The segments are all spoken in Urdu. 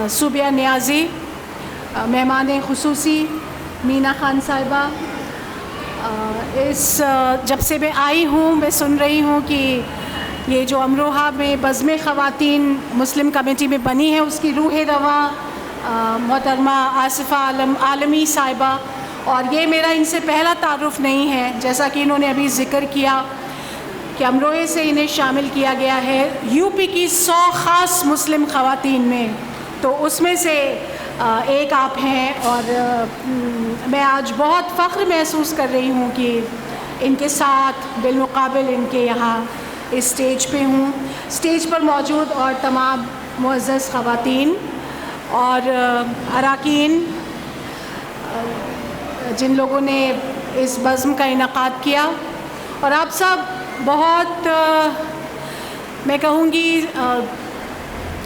صوبیہ نیازی، مہمان خصوصی مینا خان صاحبہ، جب سے میں آئی ہوں میں سن رہی ہوں کہ یہ جو امروہہ میں بزم خواتین مسلم کمیٹی میں بنی ہے اس کی روح رواں محترمہ آصفہ عالمی صاحبہ، اور یہ میرا ان سے پہلا تعارف نہیں ہے، جیسا کہ انہوں نے ابھی ذکر کیا کہ امروہے سے انہیں شامل کیا گیا ہے یو پی کی 100 خاص مسلم خواتین میں، تو اس میں سے ایک آپ ہیں، اور میں آج بہت فخر محسوس کر رہی ہوں کہ ان کے ساتھ بالمقابل ان کے یہاں اسٹیج پہ ہوں، اسٹیج پر موجود اور تمام معزز خواتین اور اراکین جن لوگوں نے اس بزم کا انعقاد کیا، اور آپ سب بہت میں کہوں گی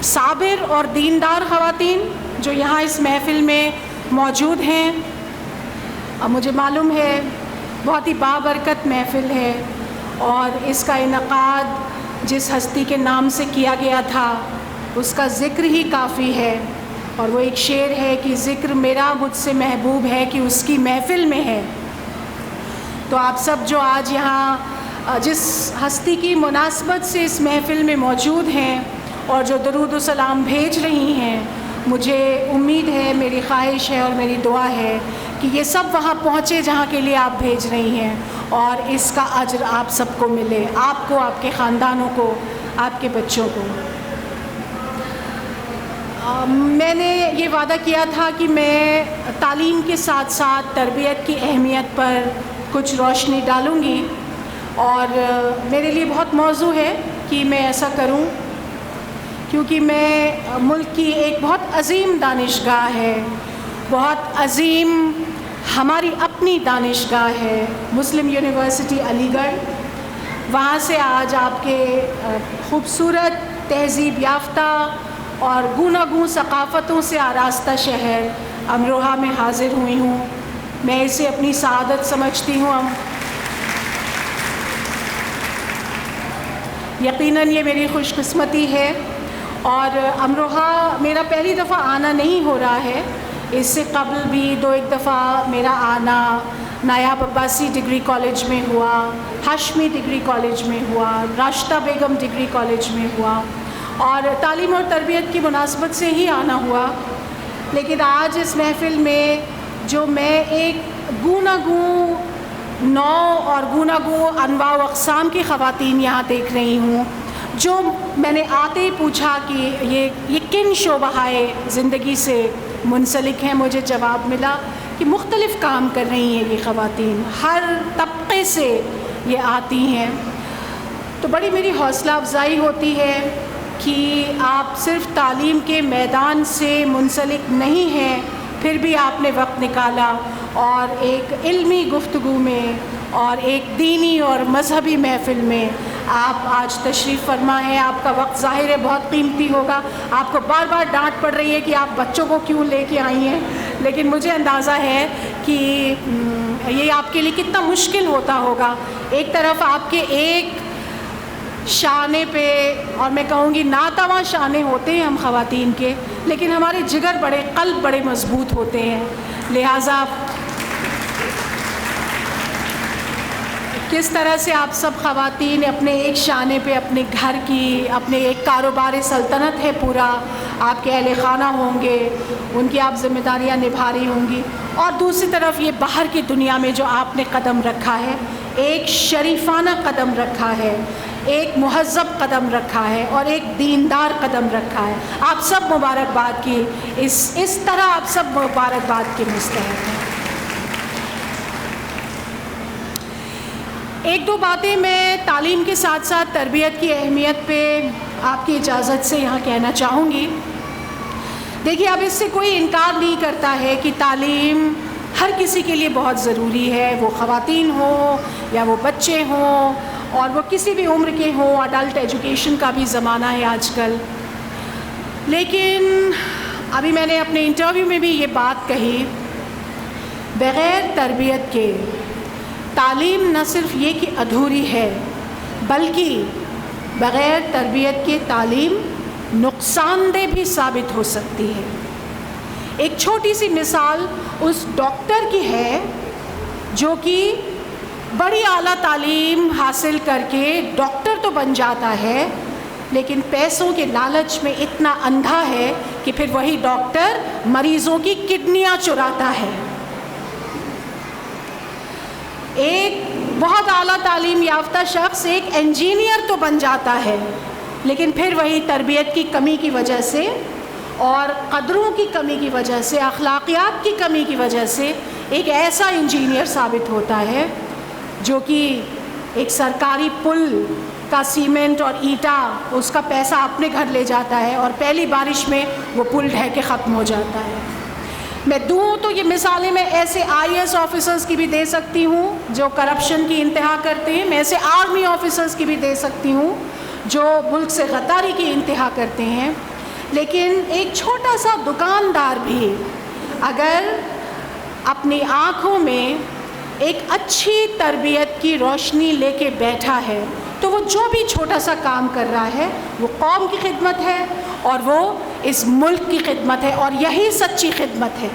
صابر اور دیندار خواتین جو یہاں اس محفل میں موجود ہیں، مجھے معلوم ہے بہت ہی بابرکت محفل ہے، اور اس کا انعقاد جس ہستی کے نام سے کیا گیا تھا اس کا ذکر ہی کافی ہے، اور وہ ایک شعر ہے کہ ذکر میرا مجھ سے محبوب ہے کہ اس کی محفل میں ہے۔ تو آپ سب جو آج یہاں جس ہستی کی مناسبت سے اس محفل میں موجود ہیں اور جو درود و سلام بھیج رہی ہیں، مجھے امید ہے، میری خواہش ہے اور میری دعا ہے کہ یہ سب وہاں پہنچے جہاں کے لیے آپ بھیج رہی ہیں، اور اس کا اجر آپ سب کو ملے، آپ کو، آپ کے خاندانوں کو، آپ کے بچوں کو۔ میں نے یہ وعدہ کیا تھا کہ میں تعلیم کے ساتھ ساتھ تربیت کی اہمیت پر کچھ روشنی ڈالوں گی، اور میرے لیے بہت موزوں ہے کہ میں ایسا کروں، کیونکہ میں ملک کی ایک بہت عظیم دانشگاہ ہے، بہت عظیم ہماری اپنی دانشگاہ ہے مسلم یونیورسٹی علی گڑھ، وہاں سے آج آپ کے خوبصورت تہذیب یافتہ اور گوناگوں ثقافتوں سے آراستہ شہر امروہہ میں حاضر ہوئی ہوں۔ میں اسے اپنی سعادت سمجھتی ہوں، یقیناً یہ میری خوش قسمتی ہے، اور امروہہ میرا پہلی دفعہ آنا نہیں ہو رہا ہے، اس سے قبل بھی 2-1 دفعہ میرا آنا نایاب عباسی ڈگری کالج میں ہوا، ہاشمی ڈگری کالج میں ہوا، راشدہ بیگم ڈگری کالج میں ہوا، اور تعلیم اور تربیت کی مناسبت سے ہی آنا ہوا۔ لیکن آج اس محفل میں جو میں ایک گوناگوں نوع اور گوناگوں انواع و اقسام کی خواتین یہاں دیکھ رہی ہوں، جو میں نے آتے ہی پوچھا کہ یہ کن شعبۂ زندگی سے منسلک ہیں، مجھے جواب ملا کہ مختلف کام کر رہی ہیں یہ خواتین، ہر طبقے سے یہ آتی ہیں۔ تو بڑی میری حوصلہ افزائی ہوتی ہے کہ آپ صرف تعلیم کے میدان سے منسلک نہیں ہیں، پھر بھی آپ نے وقت نکالا اور ایک علمی گفتگو میں اور ایک دینی اور مذہبی محفل میں آپ آج تشریف فرما ہیں۔ آپ کا وقت ظاہر ہے بہت قیمتی ہوگا، آپ کو بار بار ڈانٹ پڑ رہی ہے کہ آپ بچوں کو کیوں لے کے آئی ہیں، لیکن مجھے اندازہ ہے کہ یہ آپ کے لیے کتنا مشکل ہوتا ہوگا۔ ایک طرف آپ کے ایک شانے پہ، اور میں کہوں گی ناتواں شانے ہوتے ہیں ہم خواتین کے، لیکن ہمارے جگر بڑے، قلب بڑے مضبوط ہوتے ہیں، لہٰذا کس طرح سے آپ سب خواتین اپنے ایک شانے پہ اپنے گھر کی، اپنے ایک کاروبار سلطنت ہے پورا، آپ کے اہل خانہ ہوں گے، ان کی آپ ذمہ داریاں نبھا رہی ہوں گی، اور دوسری طرف یہ باہر کی دنیا میں جو آپ نے قدم رکھا ہے، ایک شریفانہ قدم رکھا ہے، ایک مہذب قدم رکھا ہے، اور ایک دیندار قدم رکھا ہے۔ آپ سب مبارکباد کی، اس طرح آپ سب مبارکباد کے مستحق ہیں۔ ایک دو باتیں میں تعلیم کے ساتھ ساتھ تربیت کی اہمیت پہ آپ کی اجازت سے یہاں کہنا چاہوں گی۔ دیکھیے، اب اس سے کوئی انکار نہیں کرتا ہے کہ تعلیم ہر کسی کے لیے بہت ضروری ہے، وہ خواتین ہوں یا وہ بچے ہوں، اور وہ کسی بھی عمر کے ہوں، اڈلٹ ایجوکیشن کا بھی زمانہ ہے آج کل۔ لیکن ابھی میں نے اپنے انٹرویو میں بھی یہ بات کہی، بغیر تربیت کے تعلیم نہ صرف یہ کہ ادھوری ہے، بلکہ بغیر تربیت کے تعلیم نقصان دہ بھی ثابت ہو سکتی ہے۔ ایک چھوٹی سی مثال اس ڈاکٹر کی ہے جو کہ بڑی اعلیٰ تعلیم حاصل کر کے ڈاکٹر تو بن جاتا ہے، لیکن پیسوں کے لالچ میں اتنا اندھا ہے کہ پھر وہی ڈاکٹر مریضوں کی کڈنیاں چراتا ہے۔ ایک بہت اعلیٰ تعلیم یافتہ شخص ایک انجینئر تو بن جاتا ہے، لیکن پھر وہی تربیت کی کمی کی وجہ سے اور قدروں کی کمی کی وجہ سے، اخلاقیات کی کمی کی وجہ سے ایک ایسا انجینئر ثابت ہوتا ہے جو کہ ایک سرکاری پل کا سیمنٹ اور اینٹا اس کا پیسہ اپنے گھر لے جاتا ہے اور پہلی بارش میں وہ پل ڈھہ کے ختم ہو جاتا ہے۔ میں دوں تو یہ مثالیں میں ایسے IAS آفیسرز کی بھی دے سکتی ہوں جو کرپشن کی انتہا کرتے ہیں، میں ایسے آرمی آفیسرز کی بھی دے سکتی ہوں جو ملک سے غداری کی انتہا کرتے ہیں، لیکن ایک چھوٹا سا دکاندار بھی اگر اپنی آنکھوں میں ایک اچھی تربیت کی روشنی لے کے بیٹھا ہے تو وہ جو بھی چھوٹا سا کام کر رہا ہے وہ قوم کی خدمت ہے اور وہ اس ملک کی خدمت ہے، اور یہی سچی خدمت ہے۔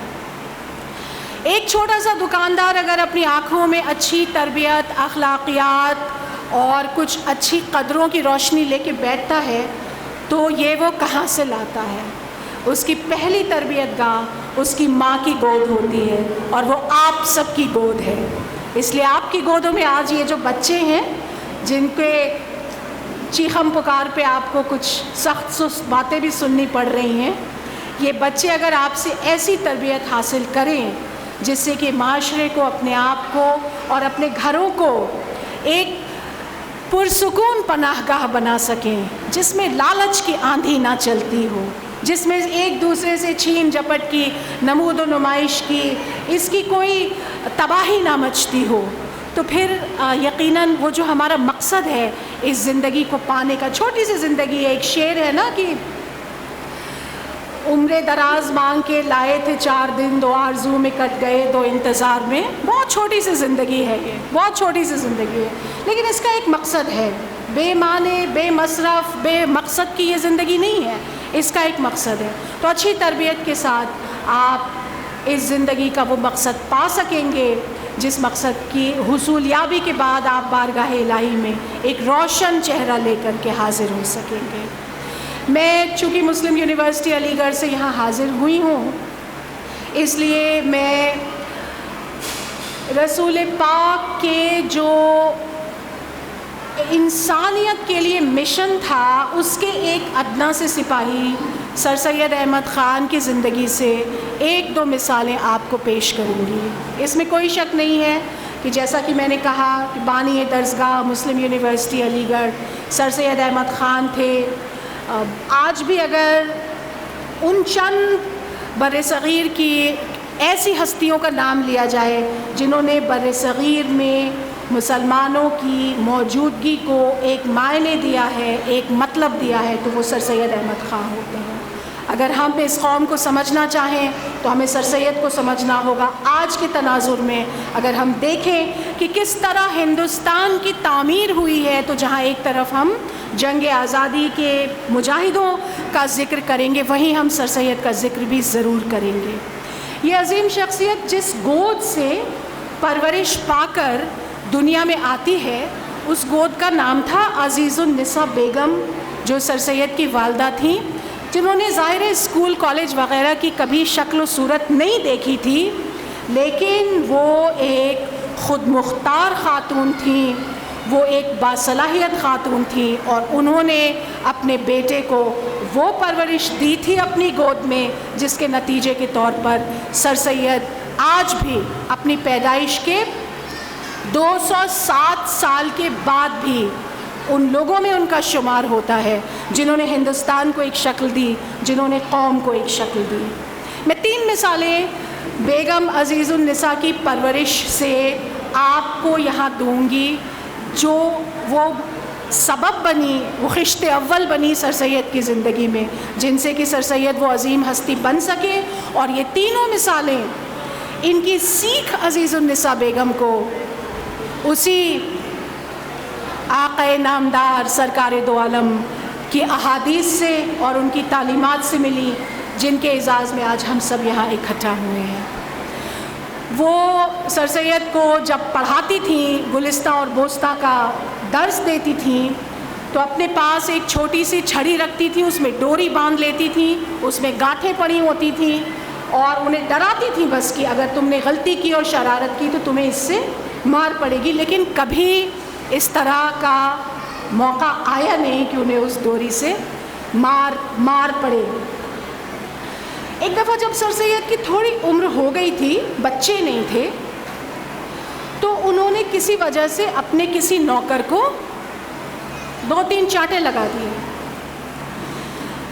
ایک چھوٹا سا دکاندار اگر اپنی آنکھوں میں اچھی تربیت، اخلاقیات اور کچھ اچھی قدروں کی روشنی لے کے بیٹھتا ہے تو یہ وہ کہاں سے لاتا ہے؟ اس کی پہلی تربیت گاہ اس کی ماں کی گود ہوتی ہے، اور وہ آپ سب کی گود ہے۔ اس لیے آپ کی گودوں میں آج یہ جو بچے ہیں جن کے چیخم پکار پہ آپ کو کچھ سخت سست باتیں بھی سننی پڑ رہی ہیں، یہ بچے اگر آپ سے ایسی تربیت حاصل کریں جس سے کہ معاشرے کو، اپنے آپ کو اور اپنے گھروں کو ایک پرسکون پناہ گاہ بنا سکیں، جس میں لالچ کی آندھی نہ چلتی ہو، جس میں ایک دوسرے سے چھین جھپٹ کی، نمود و نمائش کی، اس کی کوئی تباہی نہ مچتی ہو، تو پھر یقیناً وہ جو ہمارا مقصد ہے اس زندگی کو پانے کا، چھوٹی سی زندگی ہے۔ ایک شعر ہے نا کہ عمر دراز مانگ کے لائے تھے 4 دن، 2 آرزو میں کٹ گئے 2 انتظار میں۔ بہت چھوٹی سی زندگی ہے یہ، بہت چھوٹی سی زندگی ہے، لیکن اس کا ایک مقصد ہے۔ بے معنی، بے مصرف، بے مقصد کی یہ زندگی نہیں ہے، اس کا ایک مقصد ہے۔ تو اچھی تربیت کے ساتھ آپ اس زندگی کا وہ مقصد پا سکیں گے جس مقصد کی حصولیابی کے بعد آپ بارگاہ الہی میں ایک روشن چہرہ لے کر کے حاضر ہو سکیں گے۔ میں چونکہ مسلم یونیورسٹی علی گڑھ سے یہاں حاضر ہوئی ہوں، اس لیے میں رسول پاک کے جو انسانیت کے لیے مشن تھا اس کے ایک ادنیٰ سے سپاہی سر سید احمد خان کی زندگی سے 1-2 مثالیں آپ کو پیش کروں گی۔ اس میں کوئی شک نہیں ہے کہ جیسا کہ میں نے کہا کہ بانی درسگاہ مسلم یونیورسٹی علی گڑھ سر سید احمد خان تھے۔ آج بھی اگر ان چند بر صغیر کی ایسی ہستیوں کا نام لیا جائے جنہوں نے بر صغیر میں مسلمانوں کی موجودگی کو ایک معنی دیا ہے، ایک مطلب دیا ہے، تو وہ سر سید احمد خان ہوتے ہیں۔ اگر ہم اس قوم کو سمجھنا چاہیں تو ہمیں سر سید کو سمجھنا ہوگا۔ آج کے تناظر میں اگر ہم دیکھیں کہ کس طرح ہندوستان کی تعمیر ہوئی ہے، تو جہاں ایک طرف ہم جنگ آزادی کے مجاہدوں کا ذکر کریں گے، وہیں ہم سر سید کا ذکر بھی ضرور کریں گے۔ یہ عظیم شخصیت جس گود سے پرورش پا کر دنیا میں آتی ہے، اس گود کا نام تھا عزیز النساء بیگم، جو سر سید کی والدہ تھیں، جنہوں نے ظاہر اسکول کالج وغیرہ کی کبھی شکل و صورت نہیں دیکھی تھی، لیکن وہ ایک خود مختار خاتون تھیں، وہ ایک باصلاحیت خاتون تھیں، اور انہوں نے اپنے بیٹے کو وہ پرورش دی تھی اپنی گود میں جس کے نتیجے کے طور پر سر سید آج بھی اپنی پیدائش کے 207 سال کے بعد بھی ان لوگوں میں ان کا شمار ہوتا ہے جنہوں نے ہندوستان کو ایک شکل دی، جنہوں نے قوم کو ایک شکل دی۔ میں 3 مثالیں بیگم عزیز النساء کی پرورش سے آپ کو یہاں دوں گی، جو وہ سبب بنی، وہ خشت اول بنی سر سید کی زندگی میں، جن سے کہ سر سید وہ عظیم ہستی بن سکے۔ اور یہ تینوں مثالیں، ان کی سیکھ عزیز النساء بیگم کو اسی آقا نامدار سرکار دو عالم کی احادیث سے اور ان کی تعلیمات سے ملی، جن کے اعزاز میں آج ہم سب یہاں اکٹھا ہوئے ہیں۔ وہ سر سید کو جب پڑھاتی تھیں، گلستہ اور بوستہ کا درس دیتی تھیں، تو اپنے پاس ایک چھوٹی سی چھڑی رکھتی تھیں، اس میں ڈوری باندھ لیتی تھیں، اس میں گانٹھیں پڑی ہوتی تھیں، اور انہیں ڈراتی تھیں بس کہ اگر تم نے غلطی کی اور شرارت کی تو تمہیں اس سے مار پڑے گی، لیکن کبھی اس طرح کا موقع آیا نہیں کہ انہیں اس ڈوری سے مار پڑے۔ ایک دفعہ جب سر سید کی تھوڑی عمر ہو گئی تھی، بچے نہیں تھے، تو انہوں نے کسی وجہ سے اپنے کسی نوکر کو 2-3 چانٹے لگا دیے۔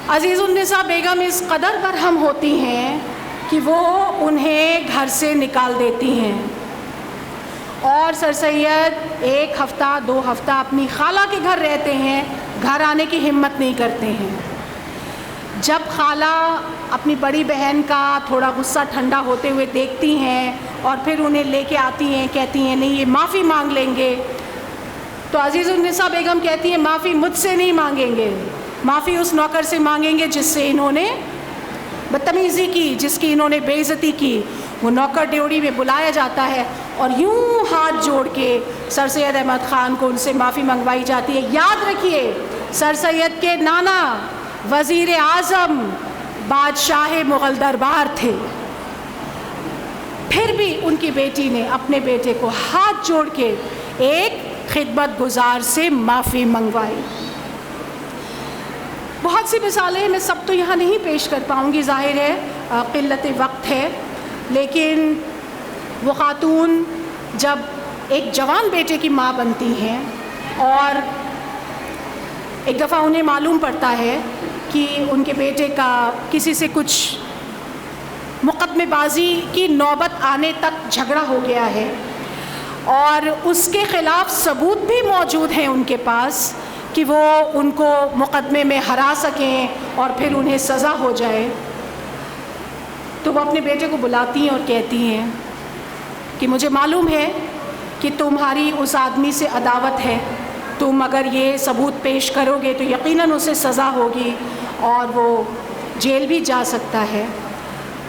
عزیز النساء بیگم اس قدر برہم ہوتی ہیں کہ وہ انہیں گھر سے نکال دیتی ہیں، اور سر سید 1 ہفتہ 2 ہفتہ اپنی خالہ کے گھر رہتے ہیں، گھر آنے کی ہمت نہیں کرتے ہیں۔ جب خالہ اپنی بڑی بہن کا تھوڑا غصہ ٹھنڈا ہوتے ہوئے دیکھتی ہیں اور پھر انہیں لے کے آتی ہیں، کہتی ہیں نہیں یہ معافی مانگ لیں گے، تو عزیز النساء بیگم کہتی ہیں معافی مجھ سے نہیں مانگیں گے، معافی اس نوکر سے مانگیں گے جس سے انہوں نے بدتمیزی کی، جس کی انہوں نے بے عزتی کی۔ وہ نوکر ڈیوڑی میں بلایا جاتا ہے اور یوں ہاتھ جوڑ کے سر سید احمد خان کو ان سے معافی منگوائی جاتی ہے۔ یاد رکھیے سر سید کے نانا وزیر اعظم بادشاہ مغل دربار تھے، پھر بھی ان کی بیٹی نے اپنے بیٹے کو ہاتھ جوڑ کے ایک خدمت گزار سے معافی منگوائی۔ بہت سی مثالیں ہیں، میں سب تو یہاں نہیں پیش کر پاؤں گی، ظاہر ہے قلت وقت ہے، لیکن وہ خاتون جب ایک جوان بیٹے کی ماں بنتی ہیں اور ایک دفعہ انہیں معلوم پڑتا ہے کہ ان کے بیٹے کا کسی سے کچھ مقدمے بازی کی نوبت آنے تک جھگڑا ہو گیا ہے اور اس کے خلاف ثبوت بھی موجود ہیں ان کے پاس کہ وہ ان کو مقدمے میں ہرا سکیں اور پھر انہیں سزا ہو جائے، تو وہ اپنے بیٹے کو بلاتی ہیں اور کہتی ہیں کہ مجھے معلوم ہے کہ تمہاری اس آدمی سے عداوت ہے، تم اگر یہ ثبوت پیش کرو گے تو یقیناً اسے سزا ہوگی اور وہ جیل بھی جا سکتا ہے،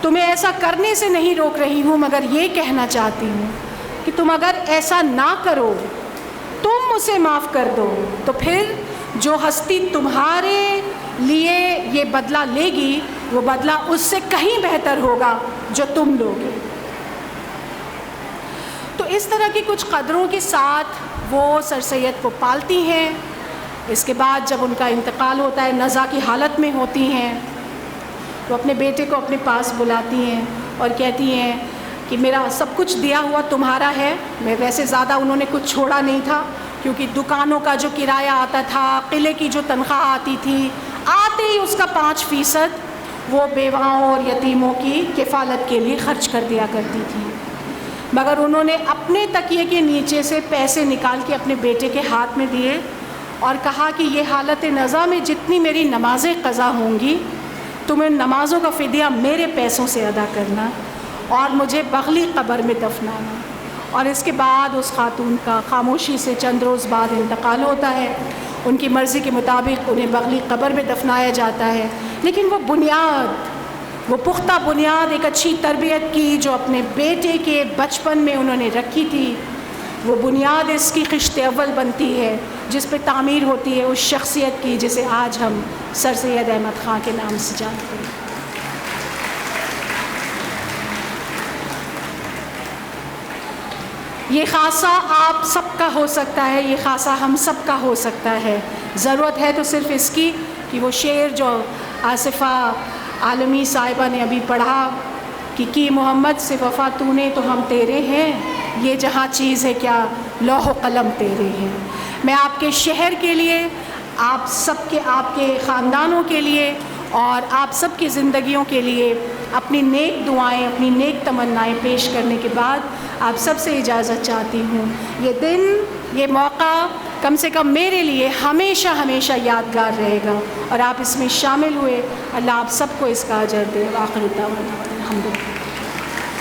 تمہیں ایسا کرنے سے نہیں روک رہی ہوں، مگر یہ کہنا چاہتی ہوں کہ تم اگر ایسا نہ کرو، تم اسے معاف کر دو، تو پھر جو ہستی تمہارے لیے یہ بدلہ لے گی وہ بدلہ اس سے کہیں بہتر ہوگا جو تم لوگے۔ تو اس طرح کی کچھ قدروں کے ساتھ وہ سر سید کو پالتی ہیں۔ اس کے بعد جب ان کا انتقال ہوتا ہے، نزا کی حالت میں ہوتی ہیں، تو اپنے بیٹے کو اپنے پاس بلاتی ہیں اور کہتی ہیں کہ میرا سب کچھ دیا ہوا تمہارا ہے۔ میں ویسے زیادہ انہوں نے کچھ چھوڑا نہیں تھا، کیونکہ دکانوں کا جو کرایہ آتا تھا، قلعے کی جو تنخواہ آتی تھی، آتے ہی اس کا 5% وہ بیواؤں اور یتیموں کی کفالت کے لیے خرچ کر دیا کرتی تھی، مگر انہوں نے اپنے تکیے کے نیچے سے پیسے نکال کے اپنے بیٹے کے ہاتھ میں دیے اور کہا کہ یہ حالت نزا میں جتنی میری نمازیں قضا ہوں گی، تم ان نمازوں کا فدیہ میرے پیسوں سے ادا کرنا اور مجھے بغلی قبر میں دفنانا۔ اور اس کے بعد اس خاتون کا خاموشی سے چند روز بعد انتقال ہوتا ہے، ان کی مرضی کے مطابق انہیں بغلی قبر میں دفنایا جاتا ہے، لیکن وہ بنیاد، وہ پختہ بنیاد ایک اچھی تربیت کی جو اپنے بیٹے کے بچپن میں انہوں نے رکھی تھی، وہ بنیاد اس کی خشت اول بنتی ہے جس پہ تعمیر ہوتی ہے اس شخصیت کی جسے آج ہم سر سید احمد خان کے نام سے جانتے ہیں۔ یہ خاصہ آپ سب کا ہو سکتا ہے، یہ خاصہ ہم سب کا ہو سکتا ہے، ضرورت ہے تو صرف اس کی کہ وہ شعر جو آصفہ عالمی صاحبہ نے ابھی پڑھا کہ کی محمد سے وفا تو نے تو ہم تیرے ہیں، یہ جہاں چیز ہے کیا لوح و قلم تیرے ہیں۔ میں آپ کے شہر کے لیے، آپ سب کے، آپ کے خاندانوں کے لیے اور آپ سب کی زندگیوں کے لیے اپنی نیک دعائیں، اپنی نیک تمنائیں پیش کرنے کے بعد آپ سب سے اجازت چاہتی ہوں۔ یہ دن، یہ موقع کم سے کم میرے لیے ہمیشہ ہمیشہ یادگار رہے گا اور آپ اس میں شامل ہوئے، اللہ آپ سب کو اس کا اجر دے۔ آخر دعوانا الحمدللہ۔